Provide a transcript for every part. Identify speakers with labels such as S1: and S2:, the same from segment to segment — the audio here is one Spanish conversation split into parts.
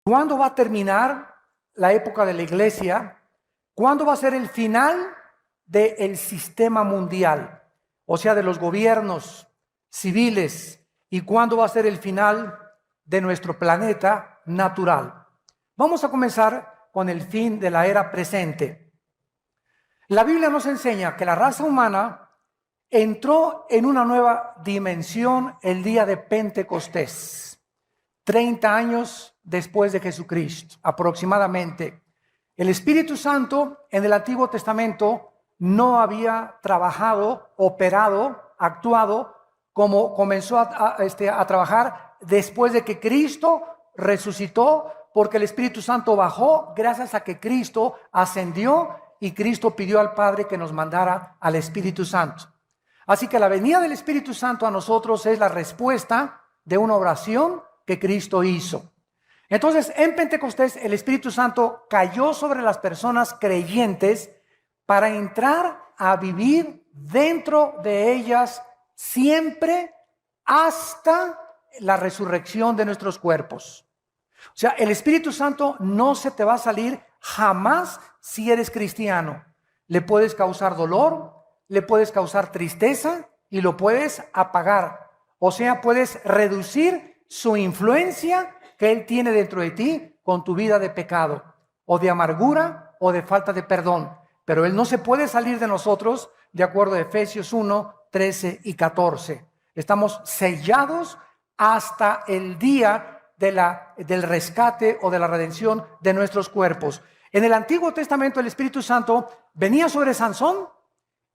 S1: ¿Cuándo va a terminar la época de la iglesia? ¿Cuándo va a ser el final del sistema mundial? O sea, de los gobiernos civiles. ¿Y cuándo va a ser el final de nuestro planeta natural? Vamos a comenzar con el fin de la era presente. La Biblia nos enseña que la raza humana entró en una nueva dimensión el día de Pentecostés, 30 años después de Jesucristo, aproximadamente. El Espíritu Santo en el Antiguo Testamento no había trabajado, operado, actuado como comenzó a trabajar después de que Cristo resucitó, porque el Espíritu Santo bajó gracias a que Cristo ascendió y Cristo pidió al Padre que nos mandara al Espíritu Santo. Así que la venida del Espíritu Santo a nosotros es la respuesta de una oración que Cristo hizo. Entonces, en Pentecostés, el Espíritu Santo cayó sobre las personas creyentes para entrar a vivir dentro de ellas siempre hasta la resurrección de nuestros cuerpos. O sea, el Espíritu Santo no se te va a salir jamás si eres cristiano. Le puedes causar dolor, le puedes causar tristeza y lo puedes apagar. O sea, puedes reducir su influencia que Él tiene dentro de ti con tu vida de pecado, o de amargura, o de falta de perdón. Pero Él no se puede salir de nosotros, de acuerdo a Efesios 1, 13 y 14. Estamos sellados hasta el día del rescate o de la redención de nuestros cuerpos. En el Antiguo Testamento el Espíritu Santo venía sobre Sansón,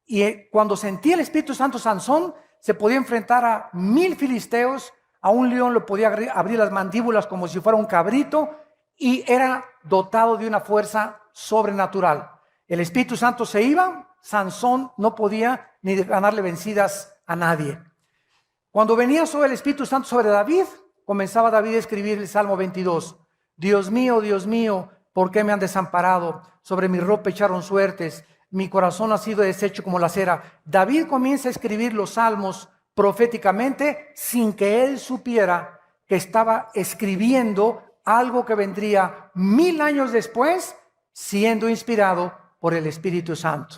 S1: y cuando sentía el Espíritu Santo Sansón se podía enfrentar a 1000 filisteos. A un león le podía abrir las mandíbulas como si fuera un cabrito, y era dotado de una fuerza sobrenatural. El Espíritu Santo se iba, Sansón no podía ni ganarle vencidas a nadie. Cuando venía sobre el Espíritu Santo sobre David, comenzaba David a escribir el Salmo 22. Dios mío, ¿por qué me han desamparado? Sobre mi ropa echaron suertes, mi corazón ha sido deshecho como la cera. David comienza a escribir los salmos proféticamente sin que él supiera que estaba escribiendo algo que vendría 1000 años después, siendo inspirado por el Espíritu Santo.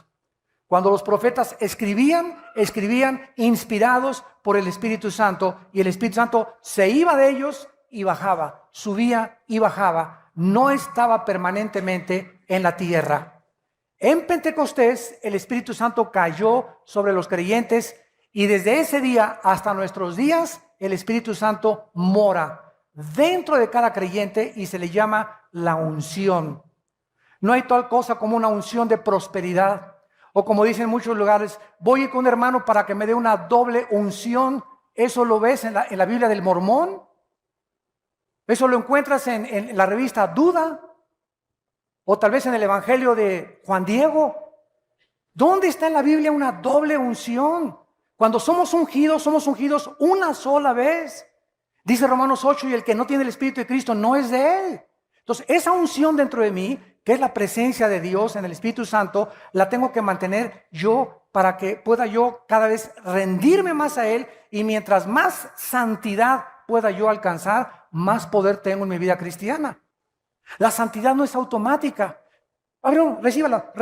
S1: Cuando los profetas escribían inspirados por el Espíritu Santo, y el Espíritu Santo se iba de ellos y bajaba, subía y bajaba, no estaba permanentemente en la tierra. En Pentecostés el Espíritu Santo cayó sobre los creyentes, y desde ese día hasta nuestros días el Espíritu Santo mora dentro de cada creyente y se le llama la unción. No hay tal cosa como una unción de prosperidad, o como dicen en muchos lugares, voy a ir con un hermano para que me dé una doble unción. Eso lo ves en la Biblia del Mormón, eso lo encuentras en la revista Duda, o tal vez en el Evangelio de Juan Diego. ¿Dónde está en la Biblia una doble unción? Cuando somos ungidos una sola vez. Dice Romanos 8, y el que no tiene el Espíritu de Cristo no es de Él. Entonces, esa unción dentro de mí, que es la presencia de Dios en el Espíritu Santo, la tengo que mantener yo para que pueda yo cada vez rendirme más a Él, y mientras más santidad pueda yo alcanzar, más poder tengo en mi vida cristiana. La santidad no es automática. Abraham, recíbalo,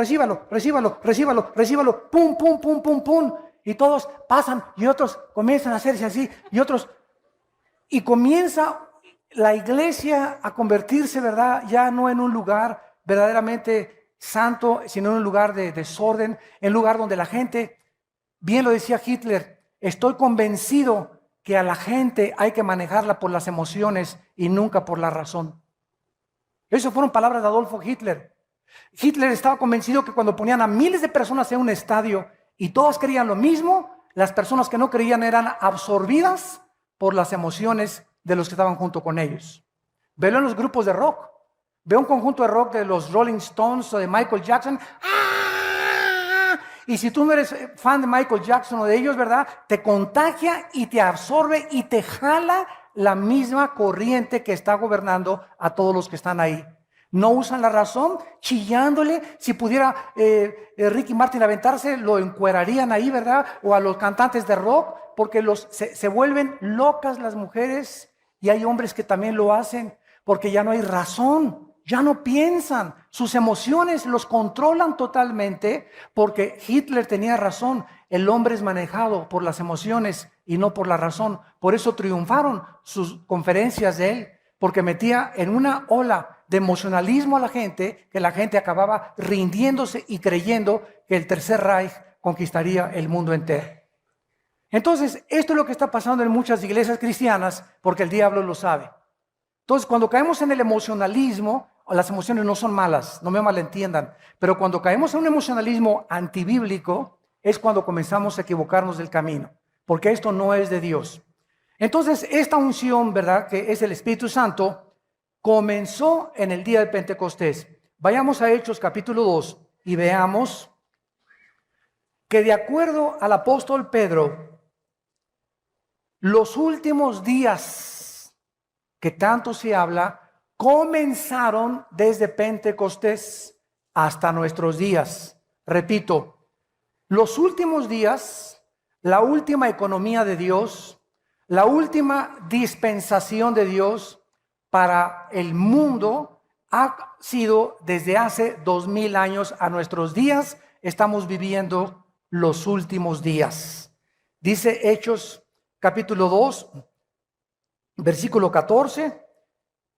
S1: pum. Y todos pasan y otros comienzan a hacerse así y otros. Y comienza la iglesia a convertirse, ¿verdad? Ya no en un lugar verdaderamente santo, sino en un lugar de desorden, en un lugar donde la gente, bien lo decía Hitler, estoy convencido que a la gente hay que manejarla por las emociones y nunca por la razón. Esas fueron palabras de Adolfo Hitler. Hitler estaba convencido que cuando ponían a miles de personas en un estadio y todas creían lo mismo, las personas que no creían eran absorbidas por las emociones de los que estaban junto con ellos. Velo en los grupos de rock. Ve un conjunto de rock de los Rolling Stones o de Michael Jackson. ¡Ah! Y si tú no eres fan de Michael Jackson o de ellos, ¿verdad? Te contagia y te absorbe y te jala la misma corriente que está gobernando a todos los que están ahí. No usan la razón, chillándole. Si pudiera Ricky Martin aventarse, lo encuerarían ahí, ¿verdad? O a los cantantes de rock, porque se vuelven locas las mujeres, y hay hombres que también lo hacen. porque ya no hay razón, ya no piensan, sus emociones los controlan totalmente, porque Hitler tenía razón, el hombre es manejado por las emociones y no por la razón. Por eso triunfaron sus conferencias de él, porque metía en una ola de emocionalismo a la gente, que la gente acababa rindiéndose y creyendo que el Tercer Reich conquistaría el mundo entero. Entonces, esto es lo que está pasando en muchas iglesias cristianas, porque el diablo lo sabe. Entonces, cuando caemos en el emocionalismo, las emociones no son malas, no me malentiendan, pero cuando caemos en un emocionalismo antibíblico, es cuando comenzamos a equivocarnos del camino, porque esto no es de Dios. Entonces, esta unción, ¿verdad?, que es el Espíritu Santo, comenzó en el día de Pentecostés. Vayamos a Hechos capítulo 2 y veamos que de acuerdo al apóstol Pedro, los últimos días que tanto se habla, comenzaron desde Pentecostés hasta nuestros días. Repito, los últimos días, la última economía de Dios, la última dispensación de Dios para el mundo ha sido desde hace 2000 años a nuestros días. Estamos viviendo los últimos días. Dice Hechos capítulo 2, versículo 14.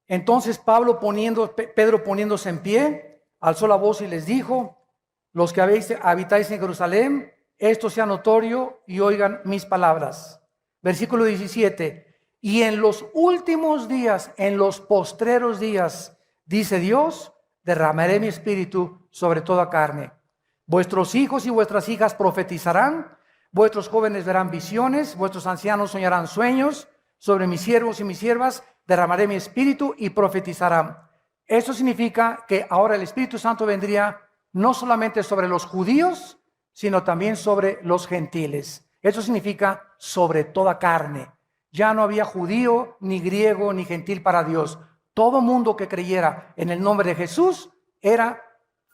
S1: Entonces Pedro poniéndose en pie, alzó la voz y les dijo: los que habitáis en Jerusalén, esto sea notorio y oigan mis palabras. Versículo 17. Y en los últimos días, en los postreros días, dice Dios, derramaré mi espíritu sobre toda carne. Vuestros hijos y vuestras hijas profetizarán, vuestros jóvenes verán visiones, vuestros ancianos soñarán sueños. Sobre mis siervos y mis siervas derramaré mi espíritu y profetizarán. Eso significa que ahora el Espíritu Santo vendría no solamente sobre los judíos, sino también sobre los gentiles. Eso significa sobre toda carne. Ya no había judío, ni griego, ni gentil para Dios. Todo mundo que creyera en el nombre de Jesús era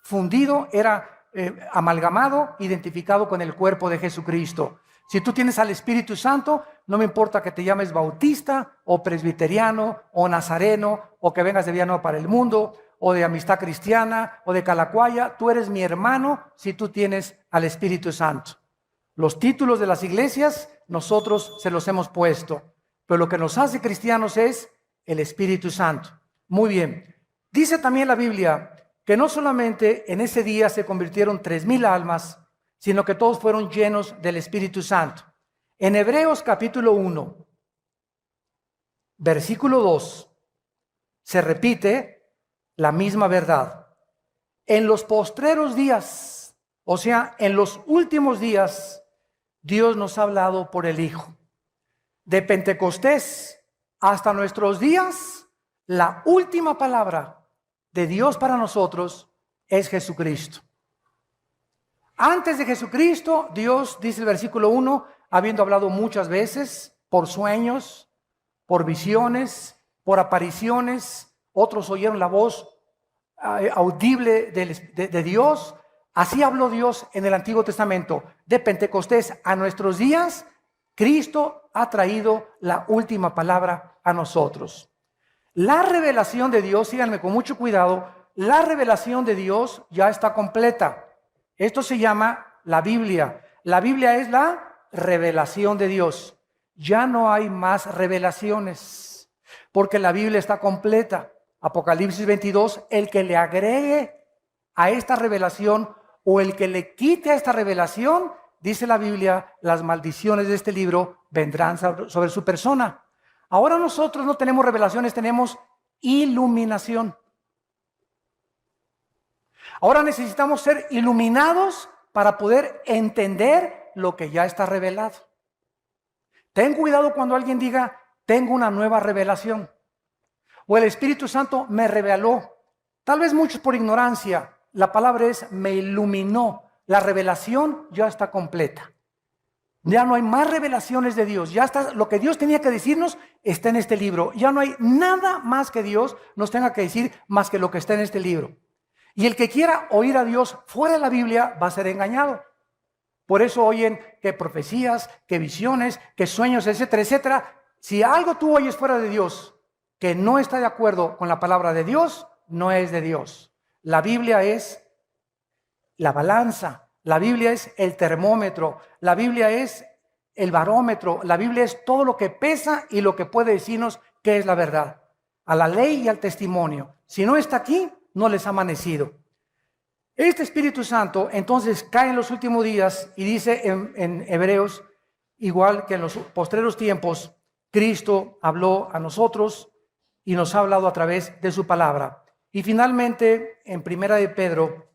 S1: fundido, era amalgamado, identificado con el cuerpo de Jesucristo. Si tú tienes al Espíritu Santo, no me importa que te llames bautista o presbiteriano o nazareno o que vengas de Villanueva para el Mundo o de Amistad Cristiana o de Calacuaya, tú eres mi hermano si tú tienes al Espíritu Santo. Los títulos de las iglesias nosotros se los hemos puesto, pero lo que nos hace cristianos es el Espíritu Santo. Muy bien. Dice también la Biblia que no solamente en ese día se convirtieron 3000 almas, sino que todos fueron llenos del Espíritu Santo. En Hebreos capítulo 1, versículo 2, se repite la misma verdad. En los postreros días, o sea, en los últimos días, Dios nos ha hablado por el Hijo. De Pentecostés hasta nuestros días, la última palabra de Dios para nosotros es Jesucristo. Antes de Jesucristo, Dios, dice el versículo 1, habiendo hablado muchas veces por sueños, por visiones, por apariciones, otros oyeron la voz audible de Dios. Así habló Dios en el Antiguo Testamento. De Pentecostés a nuestros días, Cristo ha traído la última palabra a nosotros. La revelación de Dios, síganme con mucho cuidado, la revelación de Dios ya está completa. Esto se llama la Biblia. La Biblia es la revelación de Dios. Ya no hay más revelaciones, porque la Biblia está completa. Apocalipsis 22, el que le agregue a esta revelación o el que le quite a esta revelación, dice la Biblia, las maldiciones de este libro vendrán sobre su persona. Ahora nosotros no tenemos revelaciones, tenemos iluminación. Ahora necesitamos ser iluminados para poder entender lo que ya está revelado. Ten cuidado cuando alguien diga, tengo una nueva revelación. O el Espíritu Santo me reveló. Tal vez muchos por ignorancia. La palabra es me iluminó. La revelación ya está completa. Ya no hay más revelaciones de Dios. Ya está, lo que Dios tenía que decirnos está en este libro. Ya no hay nada más que Dios nos tenga que decir más que lo que está en este libro. Y el que quiera oír a Dios fuera de la Biblia va a ser engañado. Por eso oyen que profecías, que visiones, que sueños, etcétera, etcétera. Si algo tú oyes fuera de Dios, que no está de acuerdo con la palabra de Dios, no es de Dios. La Biblia es la balanza, la Biblia es el termómetro, la Biblia es el barómetro, la Biblia es todo lo que pesa y lo que puede decirnos qué es la verdad. A la ley y al testimonio. Si no está aquí, no les ha amanecido. Este Espíritu Santo entonces cae en los últimos días y dice en Hebreos, igual que en los postreros tiempos, Cristo habló a nosotros y nos ha hablado a través de su palabra. Y finalmente, en Primera de Pedro,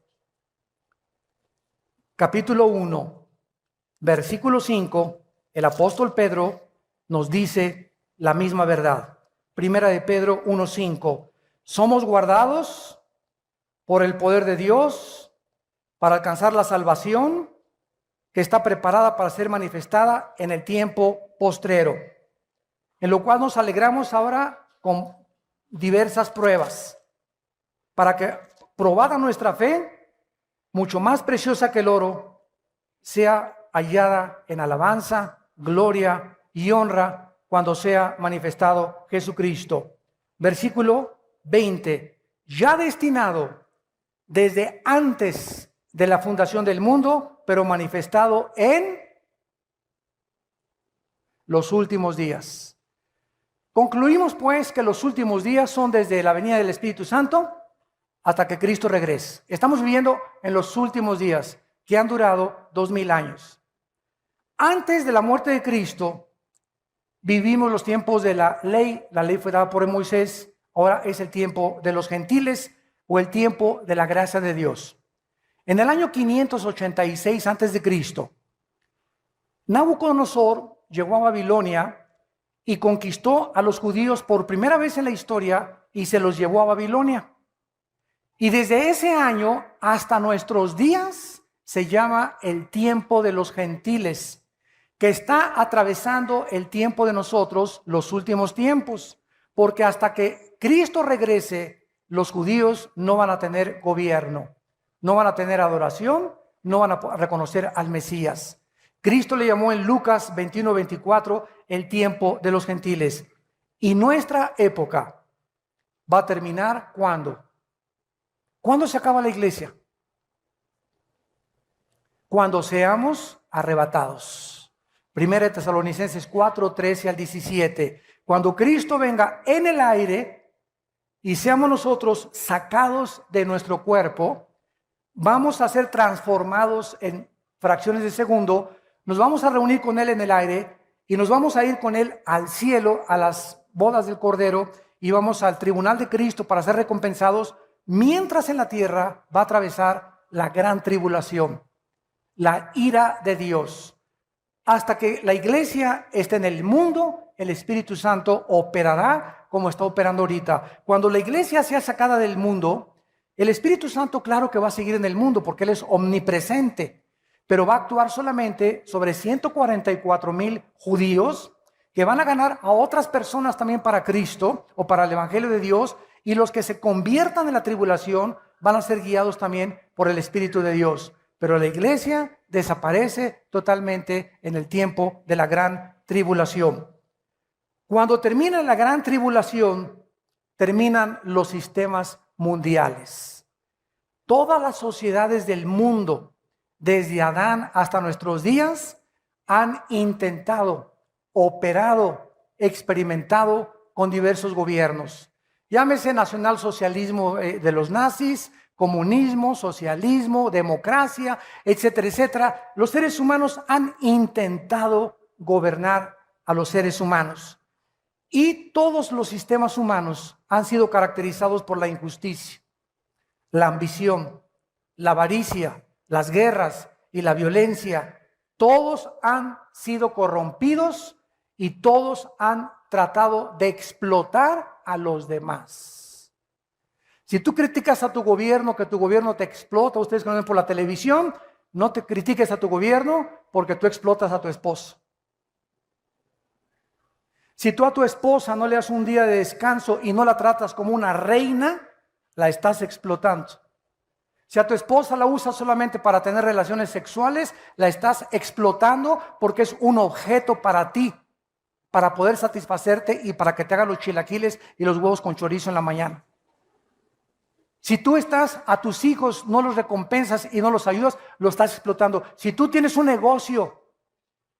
S1: capítulo 1, versículo 5, el apóstol Pedro nos dice la misma verdad. Primera de Pedro 1:5. Somos guardados por el poder de Dios para alcanzar la salvación que está preparada para ser manifestada en el tiempo postrero, en lo cual nos alegramos ahora con diversas pruebas, para que, probada nuestra fe, mucho más preciosa que el oro, sea hallada en alabanza, gloria y honra cuando sea manifestado Jesucristo. Versículo 20. Ya destinado desde antes de la fundación del mundo, pero manifestado en los últimos días. Concluimos pues que los últimos días son desde la venida del Espíritu Santo hasta que Cristo regrese. Estamos viviendo en los últimos días que han durado 2000 años. Antes de la muerte de Cristo, vivimos los tiempos de la ley. La ley fue dada por Moisés. Ahora es el tiempo de los gentiles o el tiempo de la gracia de Dios. En el año 586 antes de Cristo, Nabucodonosor llegó a Babilonia y conquistó a los judíos por primera vez en la historia y se los llevó a Babilonia. Y desde ese año hasta nuestros días se llama el tiempo de los gentiles, que está atravesando el tiempo de nosotros, los últimos tiempos, porque hasta que Cristo regrese, los judíos no van a tener gobierno, no van a tener adoración, no van a reconocer al Mesías. Cristo le llamó en Lucas 21:24 el tiempo de los gentiles. Y nuestra época va a terminar ¿cuándo? ¿Cuándo se acaba la iglesia? Cuando seamos arrebatados. Primera de Tesalonicenses 4:13-17. Cuando Cristo venga en el aire y seamos nosotros sacados de nuestro cuerpo, vamos a ser transformados en fracciones de segundo, nos vamos a reunir con Él en el aire y nos vamos a ir con Él al cielo, a las bodas del Cordero, y vamos al tribunal de Cristo para ser recompensados, mientras en la tierra va a atravesar la gran tribulación, la ira de Dios. Hasta que la iglesia esté en el mundo, el Espíritu Santo operará como está operando ahorita. Cuando la iglesia sea sacada del mundo, el Espíritu Santo claro que va a seguir en el mundo porque Él es omnipresente, pero va a actuar solamente sobre 144,000 judíos que van a ganar a otras personas también para Cristo o para el Evangelio de Dios, y los que se conviertan en la tribulación van a ser guiados también por el Espíritu de Dios. Pero la iglesia desaparece totalmente en el tiempo de la gran tribulación. Cuando termina la gran tribulación, terminan los sistemas mundiales. Todas las sociedades del mundo, desde Adán hasta nuestros días, han intentado, operado, experimentado con diversos gobiernos. Llámese nacionalsocialismo de los nazis, comunismo, socialismo, democracia, etcétera, etcétera. Los seres humanos han intentado gobernar a los seres humanos. Y todos los sistemas humanos han sido caracterizados por la injusticia, la ambición, la avaricia, las guerras y la violencia. Todos han sido corrompidos y todos han tratado de explotar a los demás. Si tú criticas a tu gobierno, que tu gobierno te explota, ustedes que lo ven por la televisión, no te critiques a tu gobierno porque tú explotas a tu esposa. Si tú a tu esposa no le das un día de descanso y no la tratas como una reina, la estás explotando. Si a tu esposa la usas solamente para tener relaciones sexuales, la estás explotando porque es un objeto para ti. para poder satisfacerte y para que te hagan los chilaquiles y los huevos con chorizo en la mañana. Si tú estás a tus hijos, no los recompensas y no los ayudas, lo estás explotando. Si tú tienes un negocio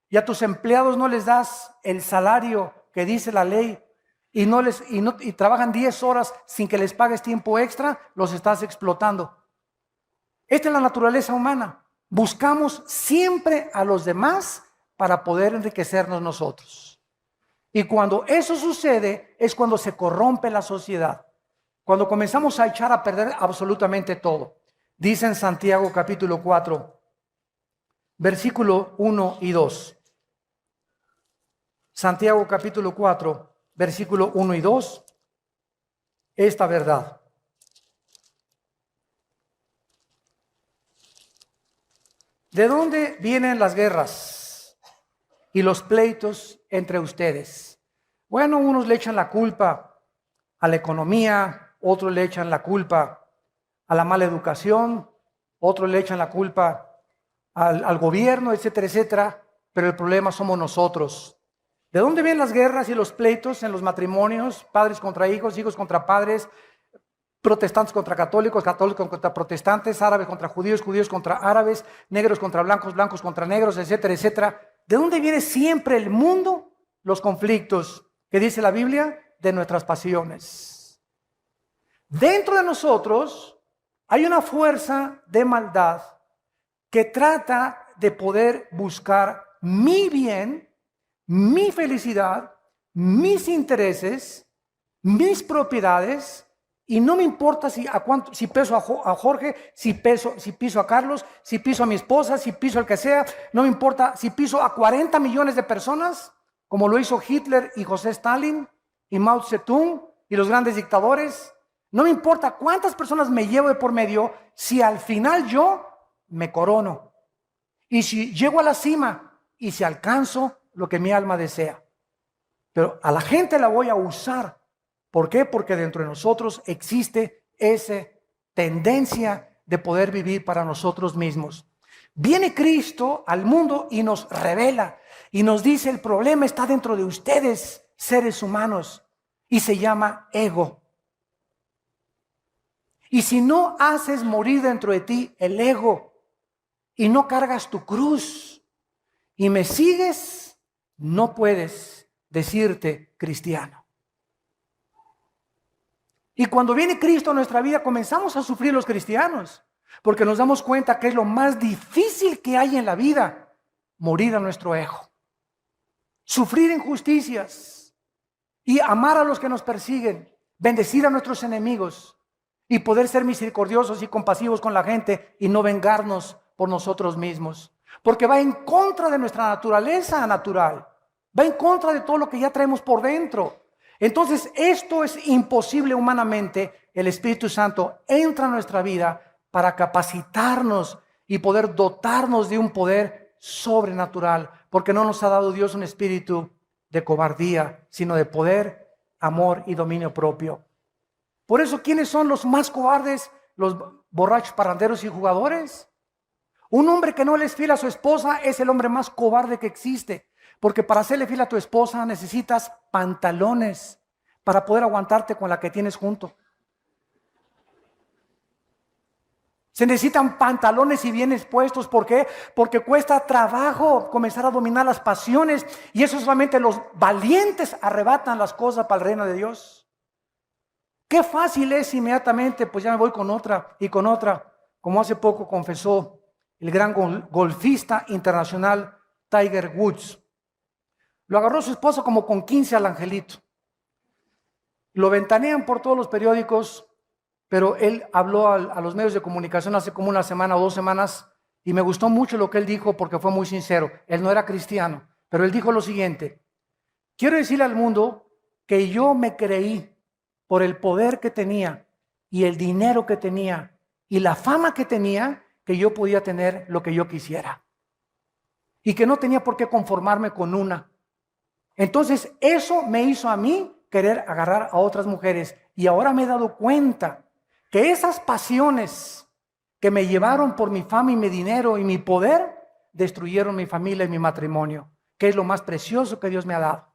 S1: y a tus empleados no les das el salario que dice la ley y trabajan 10 horas sin que les pagues tiempo extra, los estás explotando. Esta es la naturaleza humana. Buscamos siempre a los demás para poder enriquecernos nosotros. Y cuando eso sucede es cuando se corrompe la sociedad. Cuando comenzamos a echar a perder absolutamente todo. Dice en Santiago capítulo 4, versículo 1 y 2. Santiago capítulo 4, versículo 1 y 2. Esta verdad. ¿De dónde vienen las guerras y los pleitos entre ustedes? Bueno, unos le echan la culpa a la economía, otros le echan la culpa a la mala educación, otros le echan la culpa al gobierno, etcétera, etcétera, pero el problema somos nosotros. ¿De dónde vienen las guerras y los pleitos en los matrimonios? Padres contra hijos, hijos contra padres, protestantes contra católicos, católicos contra protestantes, árabes contra judíos, judíos contra árabes, negros contra blancos, blancos contra negros, etcétera, etcétera. ¿De dónde viene siempre el mundo? Los conflictos, que dice la Biblia, de nuestras pasiones. Dentro de nosotros hay una fuerza de maldad que trata de poder buscar mi bien, mi felicidad, mis intereses, mis propiedades, y no me importa si piso a Jorge, si piso a Carlos, si piso a mi esposa, si piso al que sea, no me importa si piso a 40 millones de personas, como lo hizo Hitler y José Stalin y Mao Zedong y los grandes dictadores. No me importa cuántas personas me llevo de por medio, si al final yo me corono. Y si llego a la cima y si alcanzo lo que mi alma desea. Pero a la gente la voy a usar. ¿Por qué? Porque dentro de nosotros existe esa tendencia de poder vivir para nosotros mismos. Viene Cristo al mundo y nos revela y nos dice: el problema está dentro de ustedes, seres humanos, y se llama ego. Y si no haces morir dentro de ti el ego y no cargas tu cruz y me sigues, no puedes decirte cristiano. Y cuando viene Cristo a nuestra vida, comenzamos a sufrir los cristianos, porque nos damos cuenta que es lo más difícil que hay en la vida: morir a nuestro ego, sufrir injusticias y amar a los que nos persiguen, bendecir a nuestros enemigos y poder ser misericordiosos y compasivos con la gente y no vengarnos por nosotros mismos, porque va en contra de nuestra naturaleza natural, va en contra de todo lo que ya traemos por dentro. Entonces esto es imposible humanamente. El Espíritu Santo entra en nuestra vida para capacitarnos y poder dotarnos de un poder sobrenatural, porque no nos ha dado Dios un espíritu de cobardía, sino de poder, amor y dominio propio. Por eso, ¿quiénes son los más cobardes? Los borrachos, parranderos y jugadores. Un hombre que no le es fiel a su esposa es el hombre más cobarde que existe, porque para hacerle fiel a tu esposa necesitas pantalones para poder aguantarte con la que tienes junto. Se necesitan pantalones y bien expuestos. ¿Por qué? Porque cuesta trabajo comenzar a dominar las pasiones, y eso solamente los valientes arrebatan las cosas para el reino de Dios. Qué fácil es inmediatamente, pues ya me voy con otra y con otra, como hace poco confesó el gran golfista internacional Tiger Woods. Lo agarró su esposa como con 15 al angelito. Lo ventanean por todos los periódicos, pero él habló a los medios de comunicación hace como una semana o 2 semanas, y me gustó mucho lo que él dijo porque fue muy sincero. Él no era cristiano, pero él dijo lo siguiente: quiero decirle al mundo que yo me creí, por el poder que tenía y el dinero que tenía y la fama que tenía, que yo podía tener lo que yo quisiera y que no tenía por qué conformarme con una. Entonces eso me hizo a mí querer agarrar a otras mujeres, y ahora me he dado cuenta que esas pasiones que me llevaron por mi fama y mi dinero y mi poder destruyeron mi familia y mi matrimonio, que es lo más precioso que Dios me ha dado.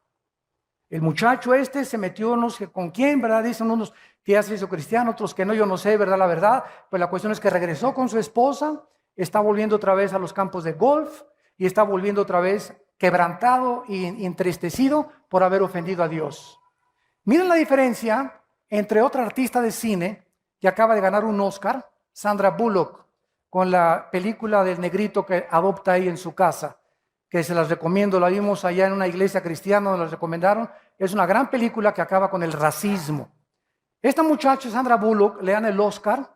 S1: El muchacho este se metió no sé con quién, ¿verdad? Dicen unos que ya se hizo cristiano, otros que no, yo no sé, ¿verdad? La verdad, pues la cuestión es que regresó con su esposa, está volviendo otra vez a los campos de golf y está volviendo otra vez quebrantado y entristecido por haber ofendido a Dios. Miren la diferencia entre otra artista de cine que acaba de ganar un Oscar, Sandra Bullock, con la película del negrito que adopta ahí en su casa, que se las recomiendo, la vimos allá en una iglesia cristiana, nos la recomendaron. Es una gran película que acaba con el racismo. Esta muchacha, Sandra Bullock, le dan el Oscar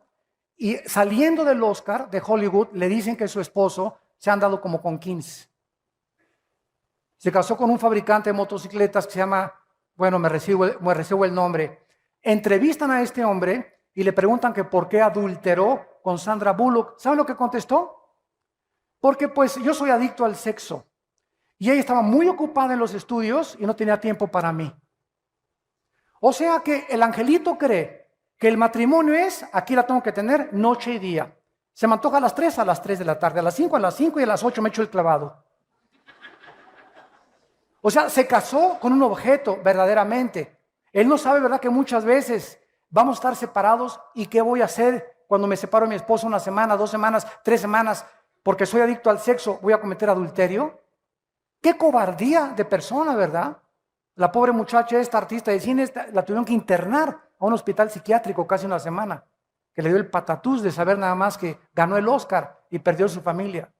S1: y saliendo del Oscar de Hollywood le dicen que su esposo se han dado como con 15. Se casó con un fabricante de motocicletas que se llama, bueno, me recibo el nombre. Entrevistan a este hombre y le preguntan que por qué adulteró con Sandra Bullock. ¿Saben lo que contestó? Porque pues yo soy adicto al sexo. Y ella estaba muy ocupada en los estudios y no tenía tiempo para mí. O sea que el angelito cree que el matrimonio es, aquí la tengo que tener noche y día. Se me antoja a las 3 de la tarde, a las 5 y a las 8 me echo el clavado. O sea, se casó con un objeto verdaderamente. Él no sabe, ¿verdad?, que muchas veces vamos a estar separados y qué voy a hacer cuando me separo de mi esposo 1 semana, 2 semanas, 3 semanas, porque soy adicto al sexo, voy a cometer adulterio. Qué cobardía de persona, ¿verdad? La pobre muchacha, esta artista de cine, la tuvieron que internar a un hospital psiquiátrico casi 1 semana, que le dio el patatús de saber nada más que ganó el Oscar y perdió su familia.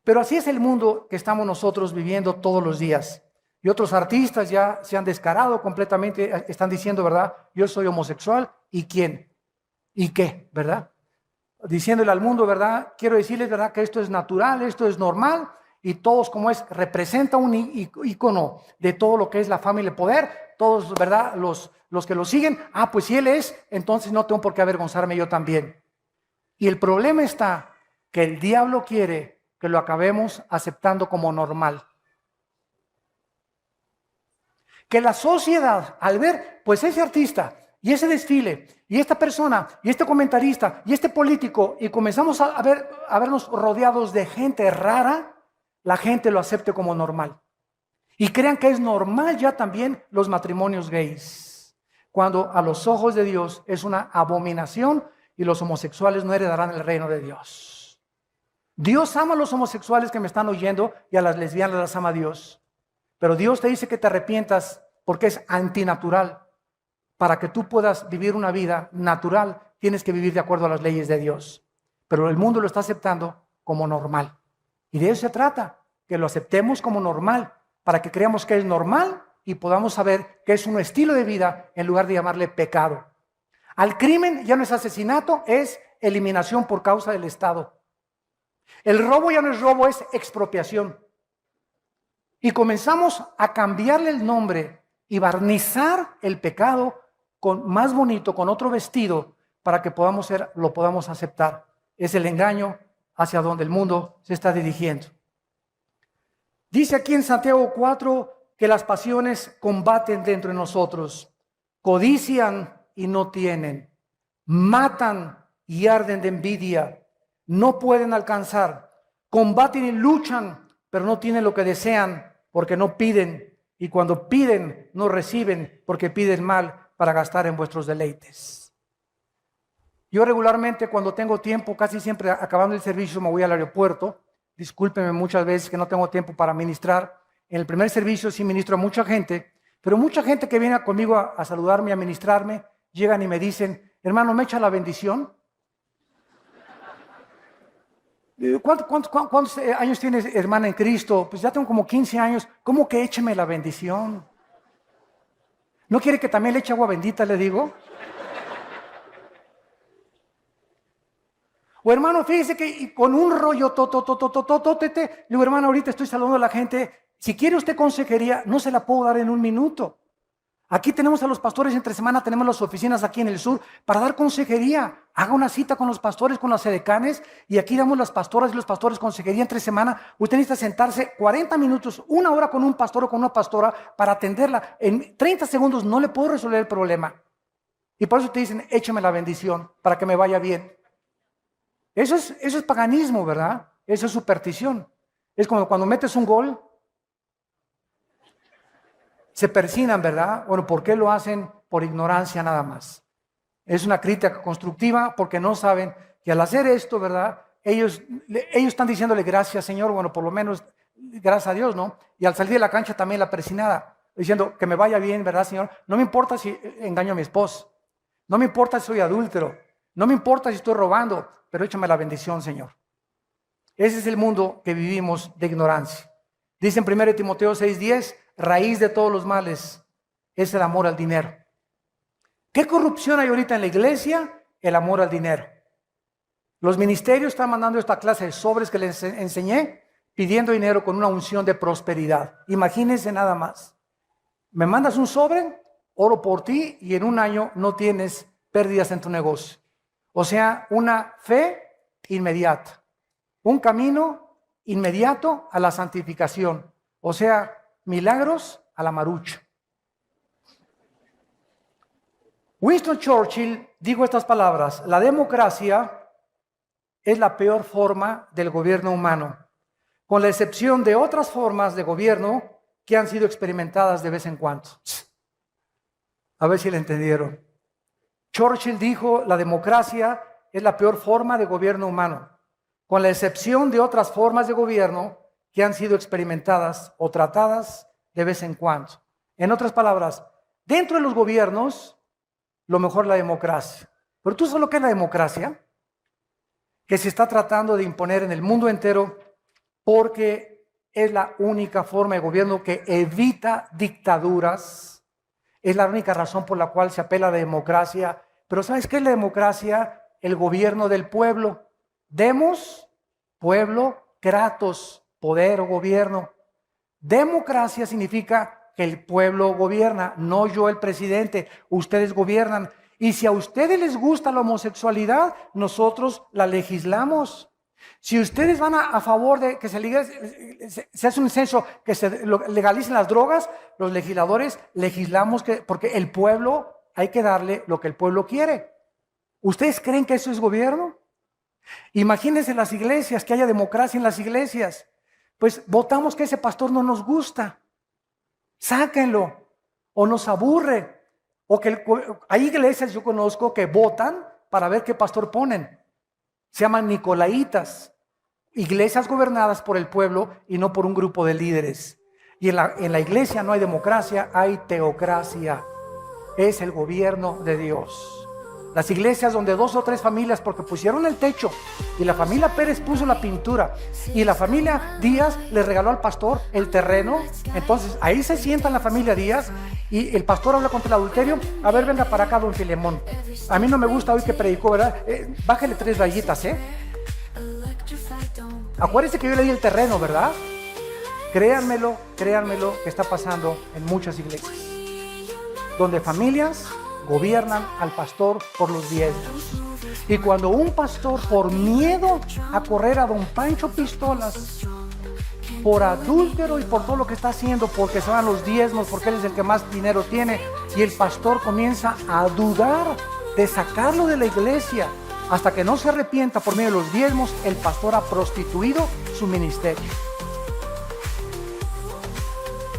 S1: Pero así es el mundo que estamos nosotros viviendo todos los días. Y otros artistas ya se han descarado completamente, están diciendo, ¿verdad? Yo soy homosexual, ¿y quién? ¿Y qué? ¿Verdad? Diciéndole al mundo, ¿verdad? Quiero decirles, ¿verdad?, que esto es natural, esto es normal, y todos como es, representa un ícono de todo lo que es la fama y el poder, todos, ¿verdad?, los que lo siguen, pues si él es, entonces no tengo por qué avergonzarme yo también. Y el problema está que el diablo quiere que lo acabemos aceptando como normal. Que la sociedad, al ver, pues ese artista, y ese desfile, y esta persona, y este comentarista, y este político, y comenzamos a vernos rodeados de gente rara, la gente lo acepte como normal. Y crean que es normal ya también los matrimonios gays, cuando a los ojos de Dios es una abominación y los homosexuales no heredarán el reino de Dios. Dios ama a los homosexuales que me están oyendo y a las lesbianas las ama Dios. Pero Dios te dice que te arrepientas porque es antinatural. Para que tú puedas vivir una vida natural, tienes que vivir de acuerdo a las leyes de Dios. Pero el mundo lo está aceptando como normal. Y de eso se trata, que lo aceptemos como normal, para que creamos que es normal y podamos saber que es un estilo de vida en lugar de llamarle pecado. Al crimen ya no es asesinato, es eliminación por causa del Estado. El robo ya no es robo, es expropiación. Y comenzamos a cambiarle el nombre y barnizar el pecado con más bonito, con otro vestido, para que lo podamos aceptar. Es el engaño hacia donde el mundo se está dirigiendo. Dice aquí en Santiago 4 que las pasiones combaten dentro de nosotros, codician y no tienen, matan y arden de envidia, no pueden alcanzar, combaten y luchan, pero no tienen lo que desean porque no piden, y cuando piden no reciben porque piden mal para gastar en vuestros deleites. Yo regularmente cuando tengo tiempo, casi siempre acabando el servicio me voy al aeropuerto. Discúlpenme muchas veces que no tengo tiempo para ministrar. En el primer servicio sí ministro a mucha gente, pero mucha gente que viene conmigo a saludarme, a ministrarme, llegan y me dicen, hermano, ¿me echa la bendición? ¿Cuántos años tienes, hermana, en Cristo? Pues ya tengo como 15 años. ¿Cómo que écheme la bendición? ¿No quiere que también le eche agua bendita, le digo? O hermano, fíjese que con un rollo le digo, hermano, ahorita estoy saludando a la gente. Si quiere usted consejería, no se la puedo dar en 1 minuto. Aquí tenemos a los pastores entre semana, tenemos las oficinas aquí en el sur para dar consejería. Haga una cita con los pastores, con las edecanes, y aquí damos las pastoras y los pastores consejería entre semana. Usted necesita sentarse 40 minutos, 1 hora con un pastor o con una pastora para atenderla. En 30 segundos no le puedo resolver el problema. Y por eso te dicen, échame la bendición para que me vaya bien. Eso es paganismo, ¿verdad? Eso es superstición. Es como cuando metes un gol se persignan, ¿verdad? Bueno, ¿por qué lo hacen? Por ignorancia nada más. Es una crítica constructiva porque no saben que al hacer esto, ¿verdad? Ellos están diciéndole gracias, Señor, bueno, por lo menos gracias a Dios, ¿no? Y al salir de la cancha también la persinada, diciendo que me vaya bien, ¿verdad, Señor? No me importa si engaño a mi esposo, no me importa si soy adúltero, no me importa si estoy robando, pero échame la bendición, Señor. Ese es el mundo que vivimos de ignorancia. Dice en 1 Timoteo 6:10, raíz de todos los males es el amor al dinero. ¿Qué corrupción hay ahorita en la iglesia? El amor al dinero. Los ministerios están mandando esta clase de sobres que les enseñé, pidiendo dinero con una unción de prosperidad. Imagínense nada más. Me mandas un sobre, oro por ti y en un año no tienes pérdidas en tu negocio. O sea, una fe inmediata. Un camino inmediato a la santificación. O sea, milagros a la marucha. Winston Churchill dijo estas palabras: la democracia es la peor forma del gobierno humano, con la excepción de otras formas de gobierno que han sido experimentadas de vez en cuando. A ver si le entendieron. Churchill dijo: la democracia es la peor forma de gobierno humano, con la excepción de otras formas de gobierno que han sido experimentadas o tratadas de vez en cuando. En otras palabras, dentro de los gobiernos, lo mejor es la democracia. Pero ¿tú sabes lo que es la democracia? Que se está tratando de imponer en el mundo entero porque es la única forma de gobierno que evita dictaduras. Es la única razón por la cual se apela a la democracia. Pero ¿sabes qué es la democracia? El gobierno del pueblo. Demos, pueblo, kratos, poder o gobierno. Democracia significa que el pueblo gobierna, no yo el presidente. Ustedes gobiernan. Y si a ustedes les gusta la homosexualidad, nosotros la legislamos. Si ustedes van a favor de que se hace un censo, que se legalicen las drogas, los legisladores legislamos porque el pueblo, hay que darle lo que el pueblo quiere. ¿Ustedes creen que eso es gobierno? Imagínense las iglesias, que haya democracia en las iglesias. Pues votamos que ese pastor no nos gusta. Sáquenlo. O nos aburre. O que hay iglesias, yo conozco, que votan para ver qué pastor ponen. Se llaman nicolaitas. Iglesias gobernadas por el pueblo y no por un grupo de líderes. Y en la iglesia no hay democracia, hay teocracia. Es el gobierno de Dios. Las iglesias donde 2 o 3 familias, porque pusieron el techo y la familia Pérez puso la pintura y la familia Díaz le regaló al pastor el terreno, entonces ahí se sienta la familia Díaz y el pastor habla contra el adulterio. A ver, venga para acá, don Filemón. A mí no me gusta hoy que predicó, ¿verdad? Bájale 3 rayitas, Acuérdense que yo le di el terreno, ¿verdad? Créanmelo, que está pasando en muchas iglesias, donde familias gobiernan al pastor por los diezmos. Y cuando un pastor, por miedo a correr a don Pancho Pistolas, por adúltero y por todo lo que está haciendo, porque se van los diezmos, porque él es el que más dinero tiene, y el pastor comienza a dudar de sacarlo de la iglesia, hasta que no se arrepienta por medio de los diezmos, el pastor ha prostituido su ministerio.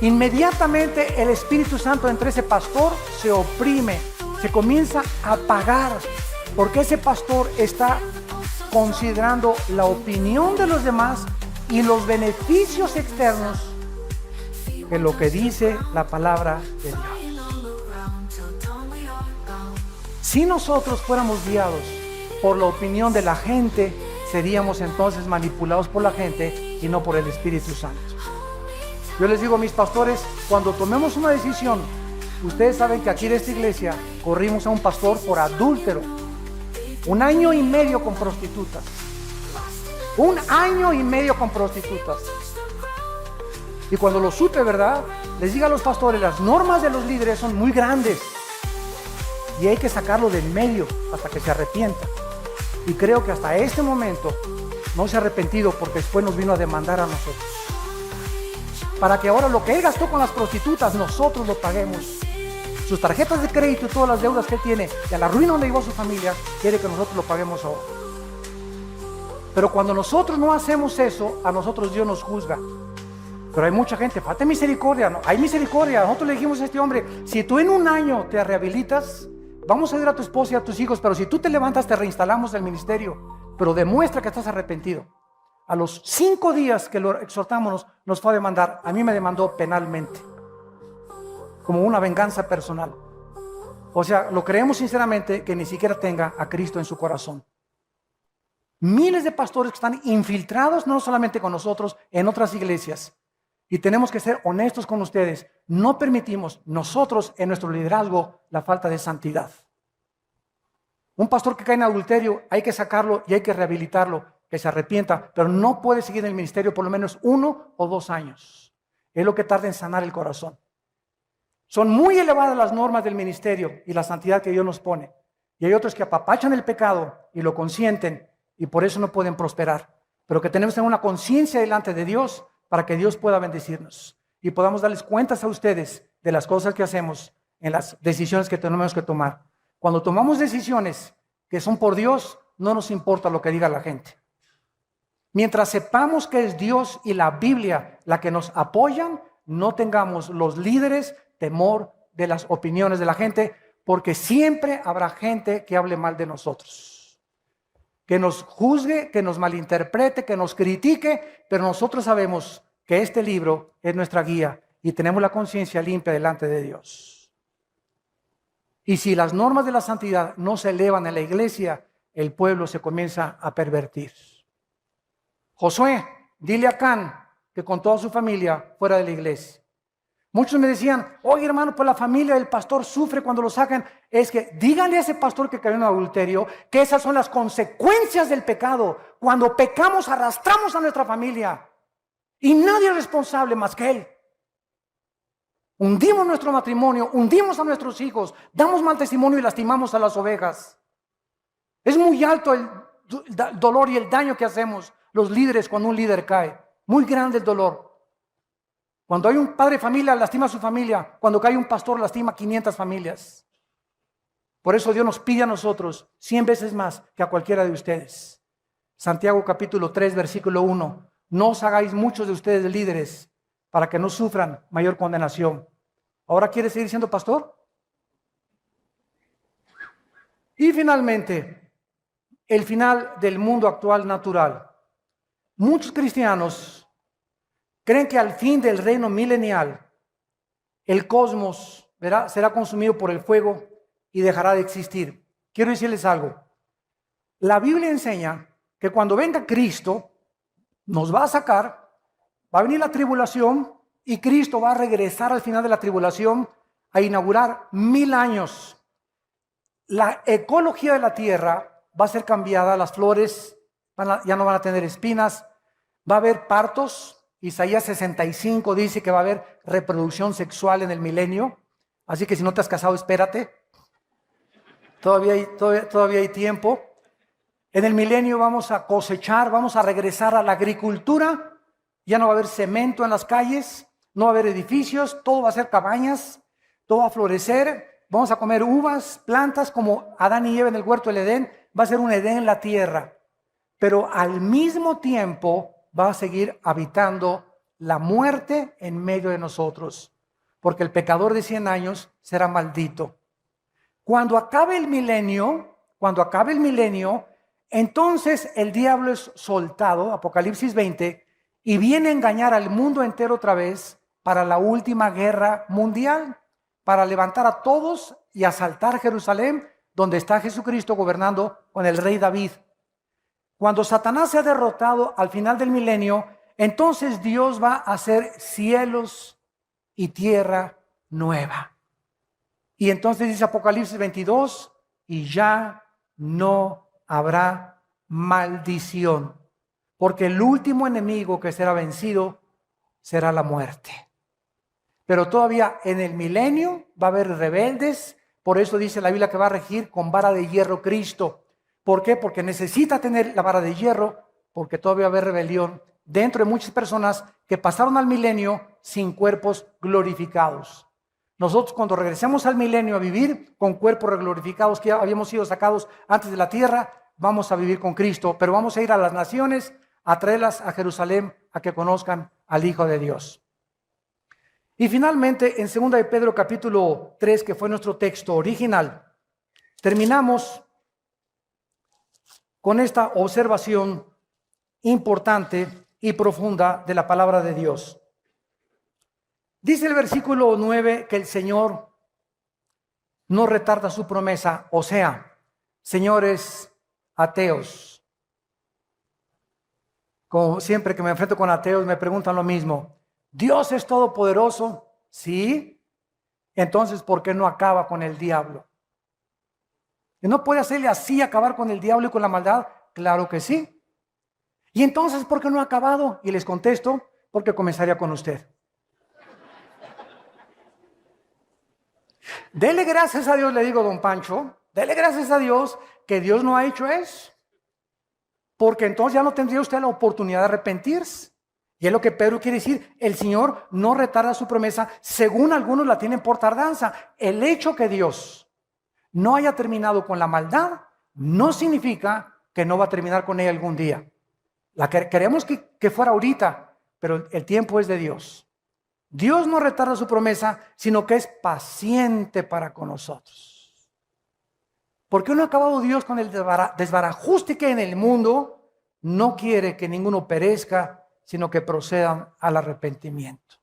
S1: Inmediatamente el Espíritu Santo entre ese pastor se oprime, se comienza a apagar, porque ese pastor está considerando la opinión de los demás y los beneficios externos que lo que dice la palabra de Dios. Si nosotros fuéramos guiados por la opinión de la gente, seríamos entonces manipulados por la gente y no por el Espíritu Santo. Yo les digo a mis pastores, cuando tomemos una decisión, ustedes saben que aquí en esta iglesia corrimos a un pastor por adúltero. 1 año y medio con prostitutas. 1 año y medio con prostitutas. Y cuando lo supe, ¿verdad? Les digo a los pastores, las normas de los líderes son muy grandes. Y hay que sacarlo del medio hasta que se arrepienta. Y creo que hasta este momento no se ha arrepentido, porque después nos vino a demandar a nosotros. Para que ahora lo que él gastó con las prostitutas, nosotros lo paguemos. Sus tarjetas de crédito y todas las deudas que él tiene, y a la ruina donde llevó a su familia, quiere que nosotros lo paguemos ahora. Pero cuando nosotros no hacemos eso, a nosotros Dios nos juzga. Pero hay mucha gente, falta misericordia. No, hay misericordia. Nosotros le dijimos a este hombre, si tú en un año te rehabilitas, vamos a ayudar a tu esposa y a tus hijos, pero si tú te levantas, te reinstalamos del ministerio. Pero demuestra que estás arrepentido. A los 5 días que lo exhortamos, nos fue a demandar. A mí me demandó penalmente, como una venganza personal. O sea, lo creemos sinceramente que ni siquiera tenga a Cristo en su corazón. Miles de pastores que están infiltrados, no solamente con nosotros, en otras iglesias. Y tenemos que ser honestos con ustedes. No permitimos nosotros en nuestro liderazgo la falta de santidad. Un pastor que cae en adulterio, hay que sacarlo y hay que rehabilitarlo, que se arrepienta, pero no puede seguir en el ministerio por lo menos 1 o 2 años. Es lo que tarda en sanar el corazón. Son muy elevadas las normas del ministerio y la santidad que Dios nos pone. Y hay otros que apapachan el pecado y lo consienten y por eso no pueden prosperar. Pero que tenemos que tener una conciencia delante de Dios para que Dios pueda bendecirnos y podamos darles cuentas a ustedes de las cosas que hacemos en las decisiones que tenemos que tomar. Cuando tomamos decisiones que son por Dios, no nos importa lo que diga la gente. Mientras sepamos que es Dios y la Biblia la que nos apoyan, no tengamos los líderes temor de las opiniones de la gente, porque siempre habrá gente que hable mal de nosotros, que nos juzgue, que nos malinterprete, que nos critique, pero nosotros sabemos que este libro es nuestra guía y tenemos la conciencia limpia delante de Dios. Y si las normas de la santidad no se elevan en la iglesia, el pueblo se comienza a pervertir. Josué, dile a Acán que con toda su familia fuera de la iglesia. Muchos me decían, oye hermano, pues la familia del pastor sufre cuando lo sacan. Es que díganle a ese pastor que cayó en adulterio que esas son las consecuencias del pecado. Cuando pecamos arrastramos a nuestra familia y nadie es responsable más que él. Hundimos nuestro matrimonio, hundimos a nuestros hijos, damos mal testimonio y lastimamos a las ovejas. Es muy alto el dolor y el daño que hacemos los líderes cuando un líder cae. Muy grande el dolor. Cuando hay un padre de familia, lastima a su familia. Cuando cae un pastor, lastima a 500 familias. Por eso Dios nos pide a nosotros 100 veces más que a cualquiera de ustedes. Santiago capítulo 3, versículo 1. No os hagáis muchos de ustedes líderes para que no sufran mayor condenación. ¿Ahora quiere seguir siendo pastor? Y finalmente, el final del mundo actual natural. Muchos cristianos creen que al fin del reino milenial, el cosmos será consumido por el fuego y dejará de existir. Quiero decirles algo. La Biblia enseña que cuando venga Cristo, nos va a sacar, va a venir la tribulación y Cristo va a regresar al final de la tribulación a inaugurar 1000 años. La ecología de la tierra va a ser cambiada, las flores ya no van a tener espinas, va a haber partos. Isaías 65 dice que va a haber reproducción sexual en el milenio. Así que si no te has casado, espérate. Todavía hay tiempo. En el milenio vamos a cosechar, vamos a regresar a la agricultura. Ya no va a haber cemento en las calles, no va a haber edificios, todo va a ser cabañas, todo va a florecer. Vamos a comer uvas, plantas como Adán y Eva en el huerto del Edén. Va a ser un Edén en la tierra. Pero al mismo tiempo va a seguir habitando la muerte en medio de nosotros, porque el pecador de 100 años será maldito. Cuando acabe el milenio, entonces el diablo es soltado, Apocalipsis 20, y viene a engañar al mundo entero otra vez para la última guerra mundial, para levantar a todos y asaltar Jerusalén, donde está Jesucristo gobernando con el rey David. Cuando Satanás sea derrotado al final del milenio, entonces Dios va a hacer cielos y tierra nueva. Y entonces dice Apocalipsis 22, y ya no habrá maldición, porque el último enemigo que será vencido será la muerte. Pero todavía en el milenio va a haber rebeldes, por eso dice la Biblia que va a regir con vara de hierro Cristo. ¿Por qué? Porque necesita tener la vara de hierro, porque todavía va a haber rebelión dentro de muchas personas que pasaron al milenio sin cuerpos glorificados. Nosotros cuando regresemos al milenio a vivir con cuerpos glorificados que ya habíamos sido sacados antes de la tierra, vamos a vivir con Cristo, pero vamos a ir a las naciones a traerlas a Jerusalén a que conozcan al Hijo de Dios. Y finalmente, en 2 de Pedro capítulo 3, que fue nuestro texto original, terminamos con esta observación importante y profunda de la palabra de Dios. Dice el versículo 9 que el Señor no retarda su promesa, o sea, señores ateos, como siempre que me enfrento con ateos me preguntan lo mismo: ¿Dios es todopoderoso? Sí. Entonces, ¿por qué no acaba con el diablo? ¿Y no puede hacerle así, acabar con el diablo y con la maldad? Claro que sí. ¿Y entonces por qué no ha acabado? Y les contesto: porque comenzaría con usted. Dele gracias a Dios, le digo, don Pancho, dele gracias a Dios que Dios no ha hecho eso, porque entonces ya no tendría usted la oportunidad de arrepentirse. Y es lo que Pedro quiere decir: el Señor no retarda su promesa, según algunos la tienen por tardanza. El hecho que Dios no haya terminado con la maldad no significa que no va a terminar con ella algún día. Queremos que fuera ahorita, pero el tiempo es de Dios. Dios no retarda su promesa, sino que es paciente para con nosotros. Porque no ha acabado Dios con el desbarajuste que hay en el mundo. No quiere que ninguno perezca, sino que procedan al arrepentimiento.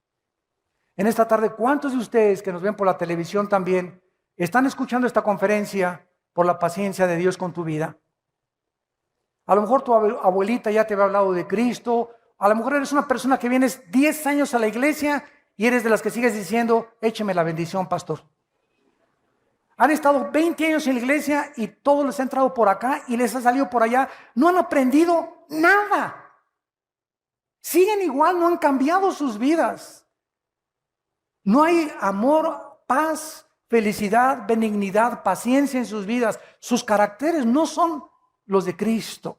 S1: En esta tarde, ¿cuántos de ustedes que nos ven por la televisión también están escuchando esta conferencia por la paciencia de Dios con tu vida? A lo mejor tu abuelita ya te había hablado de Cristo. A lo mejor eres una persona que vienes 10 años a la iglesia y eres de las que sigues diciendo: écheme la bendición, pastor. Han estado 20 años en la iglesia y todo les ha entrado por acá y les ha salido por allá. No han aprendido nada. Siguen igual, no han cambiado sus vidas. No hay amor, paz, felicidad, benignidad, paciencia en sus vidas. Sus caracteres no son los de Cristo.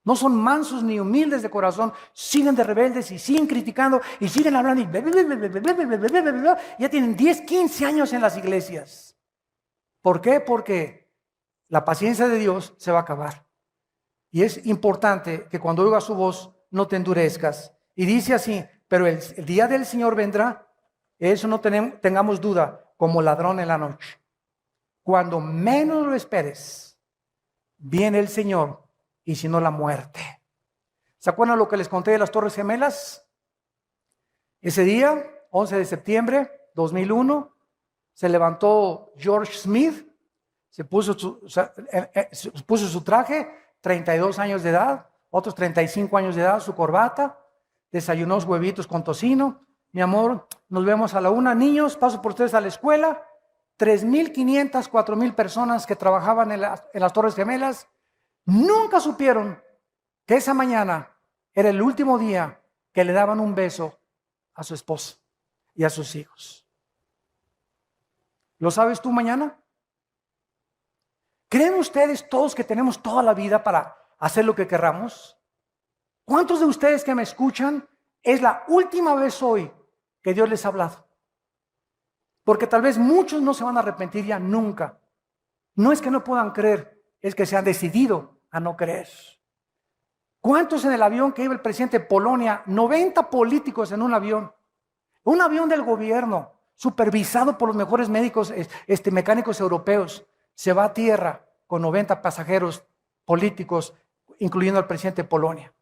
S1: No son mansos ni humildes de corazón. Siguen de rebeldes y siguen criticando y siguen hablando y ya tienen 10, 15 años en las iglesias. ¿Por qué? Porque la paciencia de Dios se va a acabar. Y es importante que cuando oigas su voz no te endurezcas. Y dice así: pero el día del Señor vendrá, eso no tengamos duda, como ladrón en la noche. Cuando menos lo esperes, viene el Señor, y si no, la muerte. ¿Se acuerdan lo que les conté de las Torres Gemelas? Ese día, 11 de septiembre 2001, se levantó George Smith, se puso su traje, 32 años de edad, otros 35 años de edad, su corbata, desayunó huevitos con tocino. Mi amor, nos vemos a la 1. Niños, paso por ustedes a la escuela. 3,500, 4,000 personas que trabajaban en las Torres Gemelas nunca supieron que esa mañana era el último día que le daban un beso a su esposa y a sus hijos. ¿Lo sabes tú mañana? ¿Creen ustedes todos que tenemos toda la vida para hacer lo que querramos? ¿Cuántos de ustedes que me escuchan es la última vez hoy que Dios les ha hablado? Porque tal vez muchos no se van a arrepentir ya nunca. No es que no puedan creer, es que se han decidido a no creer. ¿Cuántos en el avión que iba el presidente de Polonia? 90 políticos en un avión del gobierno, supervisado por los mejores médicos, mecánicos europeos. Se va a tierra con 90 pasajeros políticos, incluyendo al presidente de Polonia.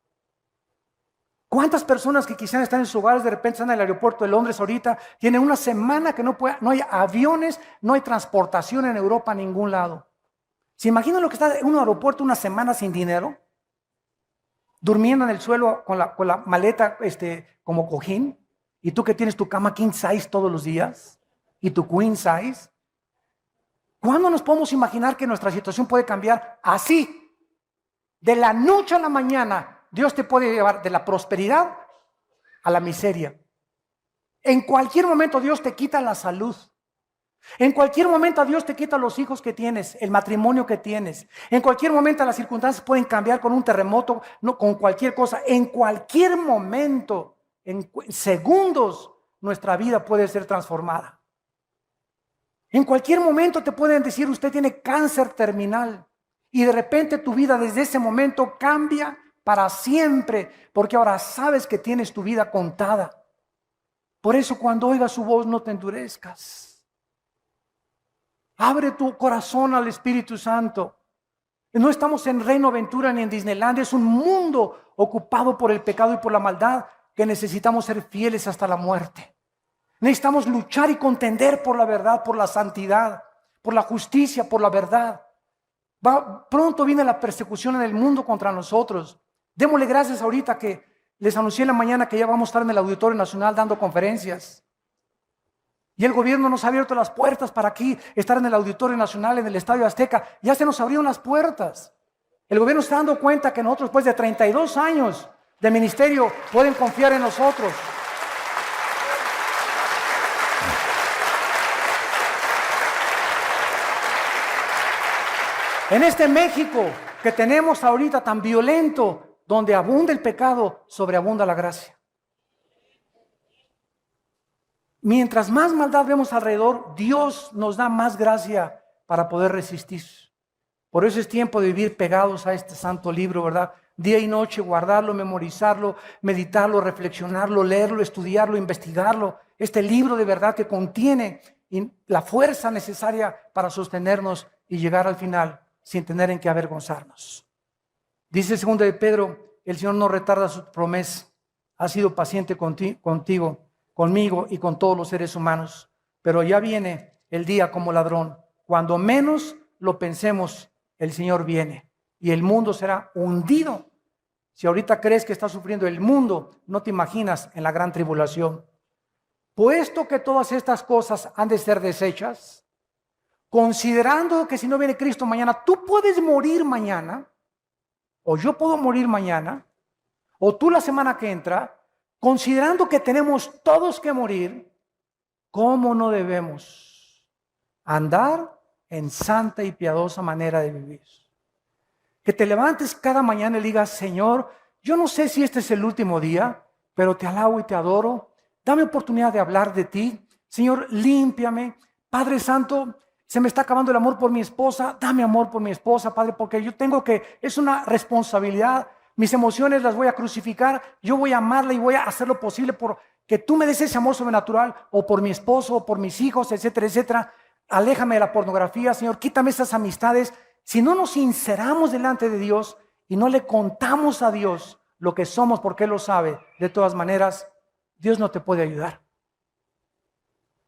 S1: ¿Cuántas personas que quisieran estar en sus hogares de repente están en el aeropuerto de Londres ahorita? Tienen una semana que no hay aviones, no hay transportación en Europa a ningún lado. ¿Se imaginan lo que está en un aeropuerto una semana sin dinero? Durmiendo en el suelo con la maleta como cojín. Y tú que tienes tu cama king size todos los días y tu queen size. ¿Cuándo nos podemos imaginar que nuestra situación puede cambiar así? De la noche a la mañana. Dios te puede llevar de la prosperidad a la miseria. En cualquier momento Dios te quita la salud. En cualquier momento Dios te quita los hijos que tienes, el matrimonio que tienes. En cualquier momento las circunstancias pueden cambiar con un terremoto, no, con cualquier cosa. En cualquier momento, en segundos, nuestra vida puede ser transformada. En cualquier momento te pueden decir: usted tiene cáncer terminal. Y de repente tu vida desde ese momento cambia para siempre, porque ahora sabes que tienes tu vida contada. Por eso cuando oigas su voz no te endurezcas. Abre tu corazón al Espíritu Santo. No estamos en Reino Aventura ni en Disneylandia, es un mundo ocupado por el pecado y por la maldad que necesitamos ser fieles hasta la muerte. Necesitamos luchar y contender por la verdad, por la santidad, por la justicia, por la verdad. Pronto viene la persecución en el mundo contra nosotros. Démosle gracias ahorita que les anuncié en la mañana que ya vamos a estar en el Auditorio Nacional dando conferencias. Y el gobierno nos ha abierto las puertas para aquí, estar en el Auditorio Nacional, en el Estadio Azteca. Ya se nos abrieron las puertas. El gobierno está dando cuenta que nosotros, después de 32 años de ministerio, pueden confiar en nosotros. En este México que tenemos ahorita tan violento, donde abunda el pecado, sobreabunda la gracia. Mientras más maldad vemos alrededor, Dios nos da más gracia para poder resistir. Por eso es tiempo de vivir pegados a este santo libro, ¿verdad? Día y noche, guardarlo, memorizarlo, meditarlo, reflexionarlo, leerlo, estudiarlo, investigarlo. Este libro de verdad que contiene la fuerza necesaria para sostenernos y llegar al final sin tener en qué avergonzarnos. Dice 2 de Pedro, el Señor no retarda su promesa, ha sido paciente contigo, conmigo y con todos los seres humanos, pero ya viene el día como ladrón. Cuando menos lo pensemos, el Señor viene y el mundo será hundido. Si ahorita crees que está sufriendo el mundo, no te imaginas en la gran tribulación. Puesto que todas estas cosas han de ser deshechas, considerando que si no viene Cristo mañana, tú puedes morir mañana, o yo puedo morir mañana, o tú la semana que entra, considerando que tenemos todos que morir, ¿cómo no debemos andar en santa y piadosa manera de vivir? Que te levantes cada mañana y digas, Señor, yo no sé si este es el último día, pero te alabo y te adoro. Dame oportunidad de hablar de ti. Señor, límpiame. Padre Santo, se me está acabando el amor por mi esposa. Dame amor por mi esposa, Padre, porque yo tengo que, es una responsabilidad. Mis emociones las voy a crucificar. Yo voy a amarla y voy a hacer lo posible por que tú me des ese amor sobrenatural, o por mi esposo, o por mis hijos, etcétera, etcétera. Aléjame de la pornografía, Señor. Quítame esas amistades. Si no nos sinceramos delante de Dios y no le contamos a Dios lo que somos porque Él lo sabe, de todas maneras, Dios no te puede ayudar.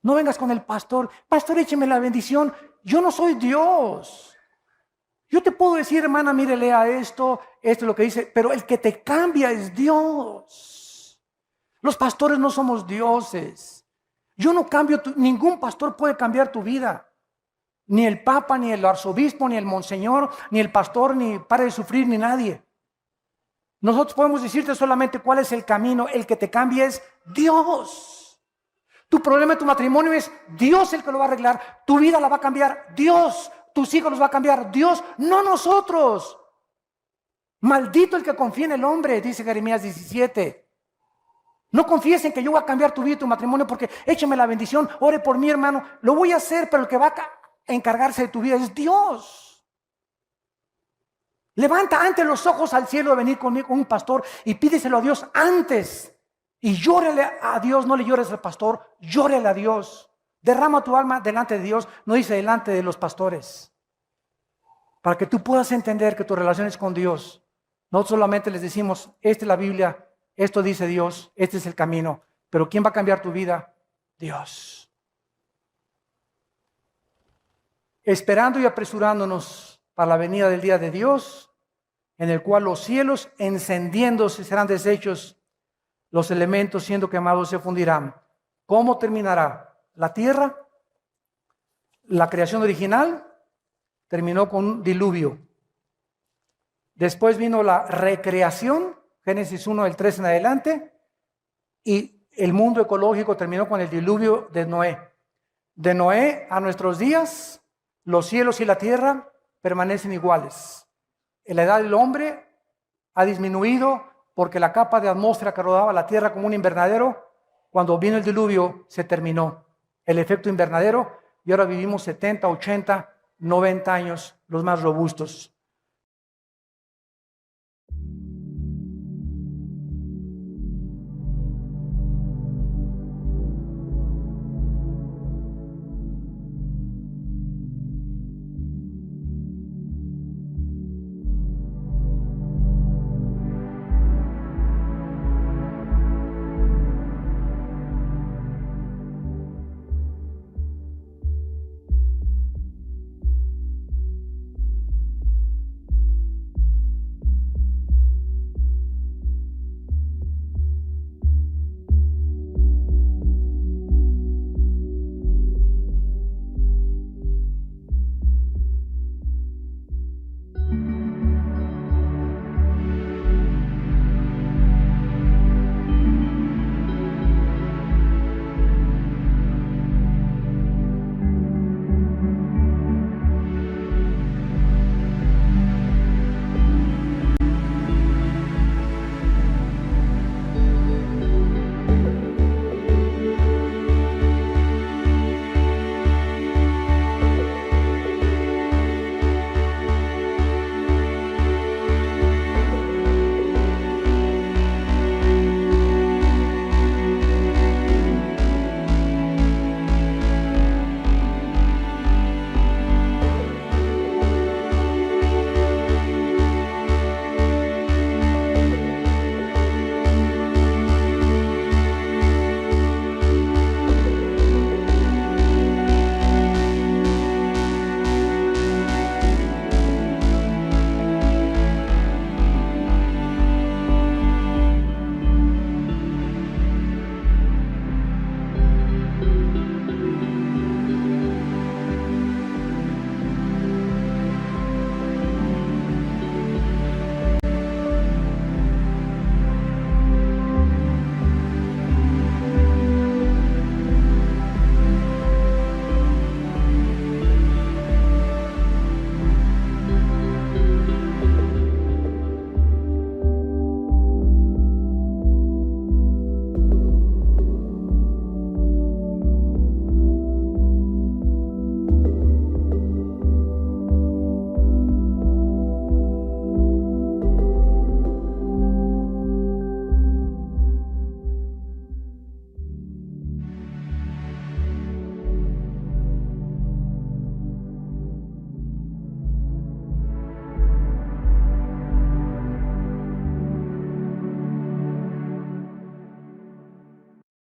S1: No vengas con el pastor, pastor, écheme la bendición. Yo no soy Dios. Yo te puedo decir, hermana, mire, lea esto es lo que dice, pero el que te cambia es Dios. Los pastores no somos dioses. Yo no cambio, ningún pastor puede cambiar tu vida. Ni el papa, ni el arzobispo, ni el monseñor, ni el pastor, ni pare de sufrir, ni nadie. Nosotros podemos decirte solamente cuál es el camino. El que te cambia es Dios. Tu problema en tu matrimonio es Dios el que lo va a arreglar. Tu vida la va a cambiar Dios. Tus hijos los va a cambiar Dios, no nosotros. Maldito el que confía en el hombre, dice Jeremías 17. No confíes en que yo voy a cambiar tu vida y tu matrimonio porque échame la bendición, ore por mí, hermano. Lo voy a hacer, pero el que va a encargarse de tu vida es Dios. Levanta antes los ojos al cielo de venir conmigo con un pastor y pídeselo a Dios antes. Y llórale a Dios, no le llores al pastor, llórale a Dios. Derrama tu alma delante de Dios, no dice delante de los pastores. Para que tú puedas entender que tu relación es con Dios. No solamente les decimos, esta es la Biblia, esto dice Dios, este es el camino. Pero ¿quién va a cambiar tu vida? Dios. Esperando y apresurándonos para la venida del día de Dios, en el cual los cielos encendiéndose serán deshechos, los elementos siendo quemados se fundirán. ¿Cómo terminará? La tierra, la creación original, terminó con un diluvio. Después vino la recreación, Génesis 1, del 3 en adelante, y el mundo ecológico terminó con el diluvio de Noé. De Noé a nuestros días, los cielos y la tierra permanecen iguales. La edad del hombre ha disminuido porque la capa de atmósfera que rodeaba la tierra como un invernadero, cuando vino el diluvio, se terminó. El efecto invernadero, y ahora vivimos 70, 80, 90 años, los más robustos.